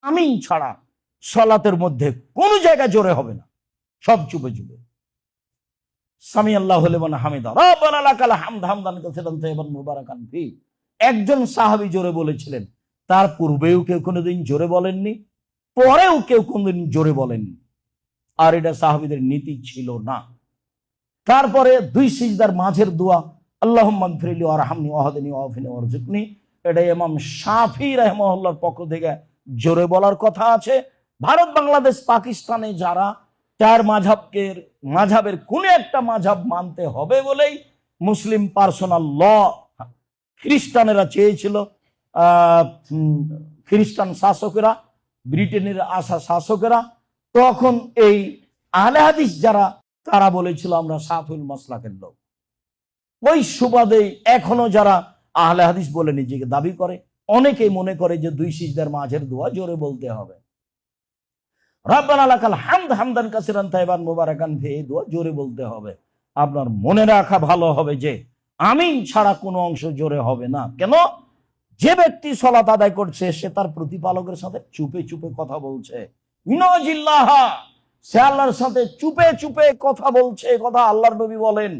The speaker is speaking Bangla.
আমিন ছাড়া সালাতের মধ্যে কোন জায়গায় জোরে হবে না, সব চুপে চুপে। সামি আল্লাহু লিমান হামিদা রাব্বানা লাকাল হামদ হামদান কাসীরান তাইয়িবান মুবারাকান ফি। একজন সাহাবী জোরে বলেছিলেন, তার পূর্বেও কেউ কোনোদিন জোরে বলেননি, পরেও কেউ কোনোদিন জোরে বলেননি। আর এটা সাহাবীদের নীতি ছিল না। তারপরে দুই সিজদার মাঝের দোয়া, আল্লাহুম্মা গফিরলি ওয়ারহামনি ওয়াহদিনি ওয়াআফিনি ওয়ারযুকনি, এটা ইমাম শাফি রাহিমাহুল্লাহর পক্ষ থেকে জোরে বলার কথা আছে। ভারত, বাংলাদেশ, পাকিস্তানে যারা চার মাঝহাবের কোন একটা মাঝহাব মানতে হবে বলেই মুসলিম পার্সোনাল ল খ্রিস্টানেরা চেয়েছিল, খ্রিস্টান শাসকেরা, ব্রিটেনের আসা শাসকেরা, তখন এই আহলে হাদিস যারা, তারা বলেছিল আমরা শাফিউল মাসলাকের লোক। ওই সুবাদে এখনো যারা আহলে হাদিস বলে নিজেকে দাবি করে, অনেকেই মনে করে যে দুই সিজদার মাঝের দোয়া জোরে বলতে হবে। রাব্বানা লাকাল হামদ হামদান কাসীরান তাইয়িবান মুবারাকান ফি, এই দোয়া জোরে বলতে হবে। আপনার মনে রাখা ভালো হবে যে আমিন ছাড়া কোনো অংশ জোরে হবে না। কেন? যে ব্যক্তি সালাত আদায় করছে সে তার প্রতিপালকের সাথে চুপে চুপে কথা বলছে। ইনাজিল্লাহ, সে আল্লাহর সাথে চুপে চুপে কথা বলছে, কথা আল্লাহর নবী বলেন।